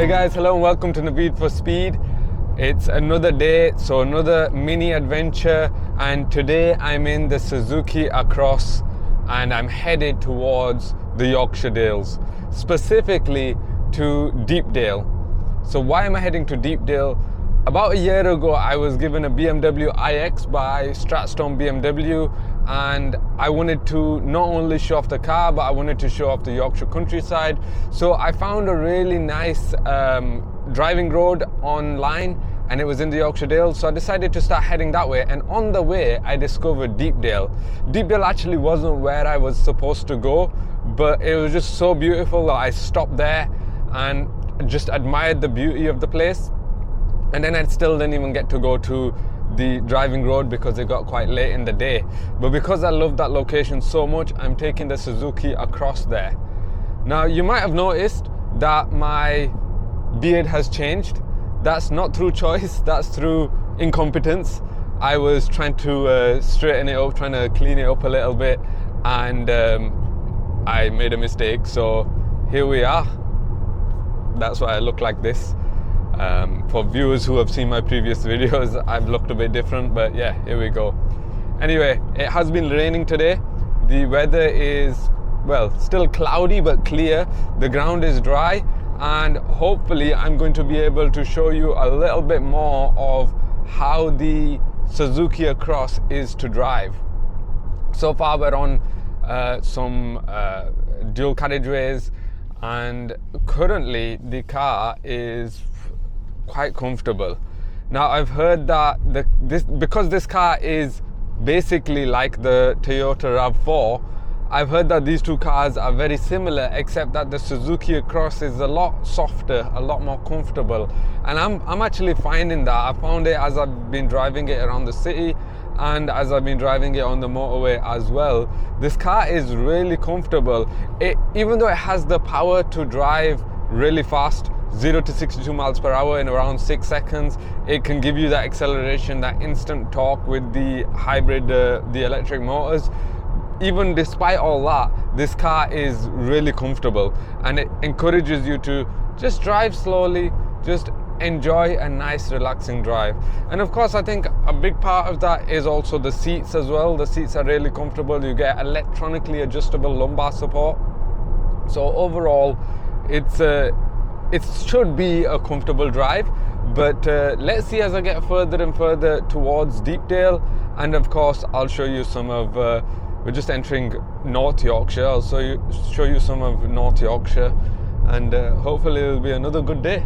Hey guys, hello and welcome to Naveed for Speed. It's another day, so another mini adventure, and today I'm in the Suzuki Across and I'm headed towards the Yorkshire Dales, specifically to Deepdale. So why am I heading to Deepdale? About a year ago I was given a BMW iX by Stratstone BMW, and I wanted to not only show off the car, but I wanted to show off the Yorkshire countryside. So I found a really nice driving road online, and it was in the Yorkshire Dales, so I decided to start heading that way. And on the way I discovered Deepdale. Deepdale actually wasn't where I was supposed to go, but it was just so beautiful that I stopped there and just admired the beauty of the place. And then I still didn't even get to go to the driving road because it got quite late in the day. But because I love that location so much, I'm taking the Suzuki Across there. Now you might have noticed that my beard has changed. That's not through choice, that's through incompetence. I was trying to straighten it up, trying to clean it up a little bit, and I made a mistake. So here we are. That's why I look like this. For viewers who have seen my previous videos, I've looked a bit different, but yeah, here we go. Anyway, it has been raining today. The weather is, well, still cloudy but clear. The ground is dry, and hopefully I'm going to be able to show you a little bit more of how the Suzuki Across is to drive. So far we're on some dual carriageways, and currently the car is quite comfortable. Now I've heard that because this car is basically like the Toyota RAV4, I've heard that these two cars are very similar, except that the Suzuki Across is a lot softer, a lot more comfortable. And I'm actually finding that. I found it as I've been driving it around the city and as I've been driving it on the motorway as well. This car is really comfortable. Even though it has the power to drive really fast, 0 to 62 miles per hour in around 6 seconds, it can give you that acceleration, that instant torque with the hybrid, the electric motors. Even despite all that, this car is really comfortable, and it encourages you to just drive slowly, just enjoy a nice relaxing drive. And of course I think a big part of that is also the seats as well. The seats are really comfortable. You get electronically adjustable lumbar support. So overall it should be a comfortable drive. But let's see as I get further and further towards Deepdale, and of course I'll show you some of we're just entering North Yorkshire. I'll show you some of North Yorkshire, and hopefully it'll be another good day.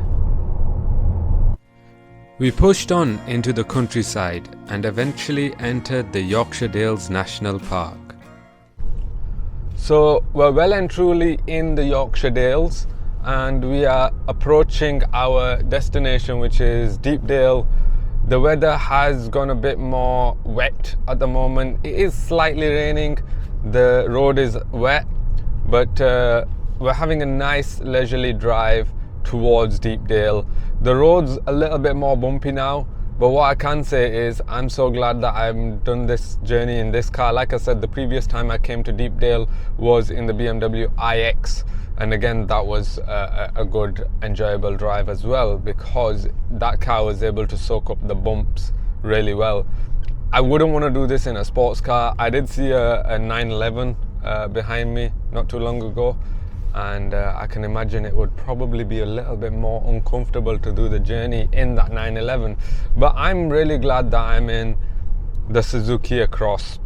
We pushed on into the countryside and eventually entered the Yorkshire Dales National Park. So we're well and truly in the Yorkshire Dales, and we are approaching our destination, which is Deepdale. The weather has gone a bit more wet at the moment. It is slightly raining, the road is wet, but we're having a nice leisurely drive towards Deepdale. The road's a little bit more bumpy now, but what I can say is I'm so glad that I've done this journey in this car. Like I said, the previous time I came to Deepdale was in the BMW iX, and again that was a good enjoyable drive as well, because that car was able to soak up the bumps really well. I wouldn't want to do this in a sports car. I did see a 911 behind me not too long ago, and I can imagine it would probably be a little bit more uncomfortable to do the journey in that 911. But I'm really glad that I'm in the Suzuki Across.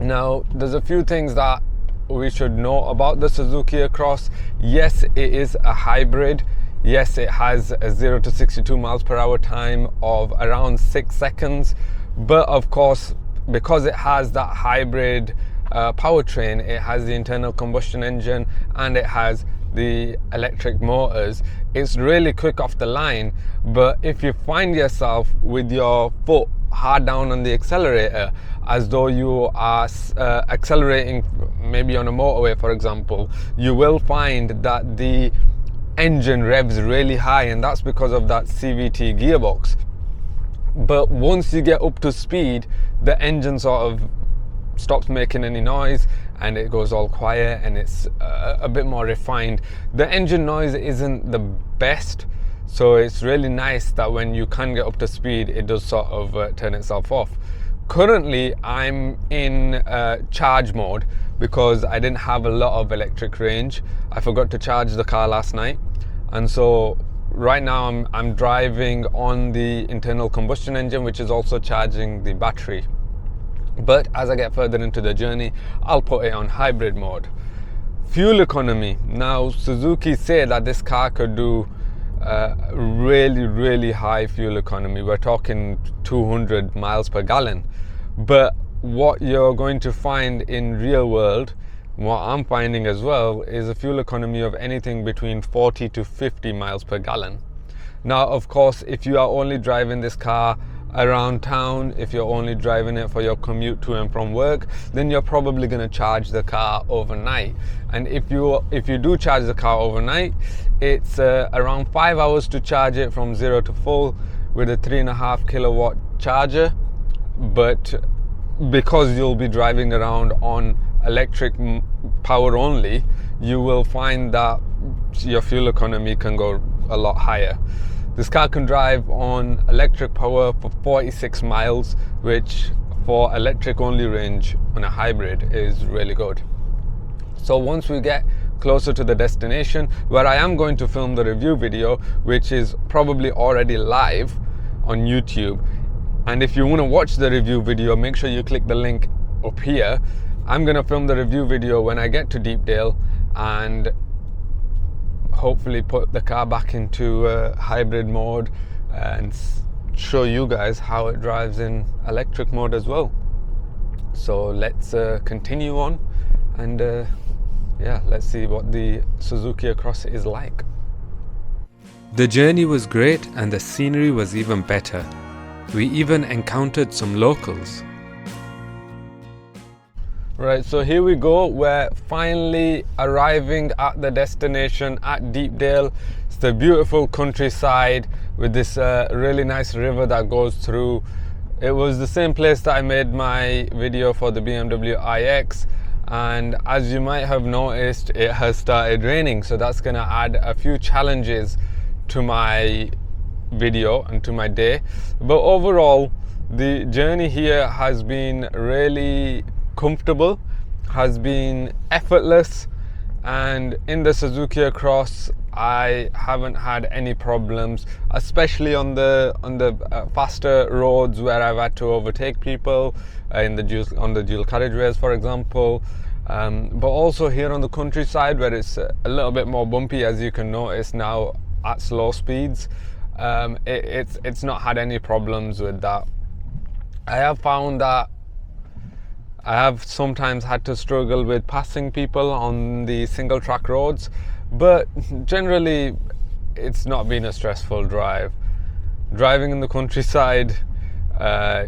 Now there's a few things that we should know about the Suzuki Across. Yes, it is a hybrid. Yes, it has a 0 to 62 miles per hour time of around 6 seconds. But of course, because it has that hybrid powertrain, it has the internal combustion engine and it has the electric motors, it's really quick off the line. But if you find yourself with your foot hard down on the accelerator, as though you are accelerating maybe on a motorway for example, you will find that the engine revs really high, and that's because of that CVT gearbox. But once you get up to speed, the engine sort of stops making any noise and it goes all quiet, and it's a bit more refined. The engine noise isn't the best, so it's really nice that when you can get up to speed, it does sort of turn itself off. Currently I'm in charge mode because I didn't have a lot of electric range. I forgot to charge the car last night, and so right now I'm driving on the internal combustion engine, which is also charging the battery. But as I get further into the journey, I'll put it on hybrid mode. Fuel economy. Now Suzuki say that this car could do really high fuel economy. We're talking 200 miles per gallon. But what you're going to find in real world, what I'm finding as well, is a fuel economy of anything between 40 to 50 miles per gallon. Now, of course, if you are only driving this car around town, if you're only driving it for your commute to and from work, then you're probably going to charge the car overnight. And if you do charge the car overnight, it's around 5 hours to charge it from 0 to full with a 3.5 kilowatt charger. But because you'll be driving around on electric power only, you will find that your fuel economy can go a lot higher. This car can drive on electric power for 46 miles, which for electric only range on a hybrid is really good. So once we get closer to the destination, where I am going to film the review video, which is probably already live on YouTube, and if you want to watch the review video, make sure you click the link up here. I'm going to film the review video when I get to Deepdale and hopefully put the car back into hybrid mode and show you guys how it drives in electric mode as well. So let's continue on and yeah, let's see what the Suzuki Across is like. The journey was great and the scenery was even better. We even encountered some locals. Right, so here we go. We're finally arriving at the destination at Deepdale. It's the beautiful countryside with this really nice river that goes through. It was the same place that I made my video for the BMW iX, and as you might have noticed, it has started raining, so that's going to add a few challenges to my video and to my day. But overall, the journey here has been really comfortable, has been effortless, and in the Suzuki Across I haven't had any problems, especially on the faster roads where I've had to overtake people on the dual carriageways, for example, but also here on the countryside where it's a little bit more bumpy, as you can notice now at slow speeds. It's not had any problems with that. I have found that I have sometimes had to struggle with passing people on the single track roads, but generally it's not been a stressful drive. Driving in the countryside,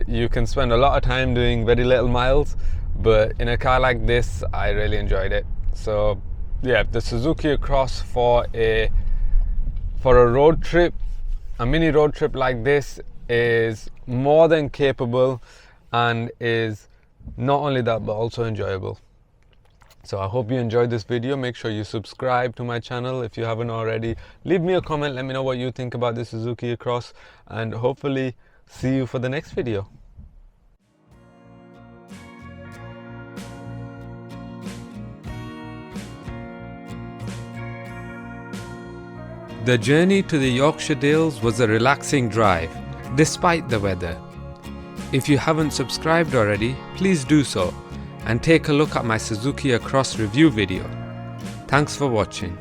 you can spend a lot of time doing very little miles, but in a car like this I really enjoyed it. So yeah, the Suzuki Across for a road trip, a mini road trip like this, is more than capable and is not only that but also enjoyable. So I hope you enjoyed this video. Make sure you subscribe to my channel if you haven't already. Leave me a comment, let me know what you think about the Suzuki Across, and hopefully see you for the next video. The journey to the Yorkshire Dales was a relaxing drive, despite the weather. If you haven't subscribed already, please do so, and take a look at my Suzuki Across review video. Thanks for watching.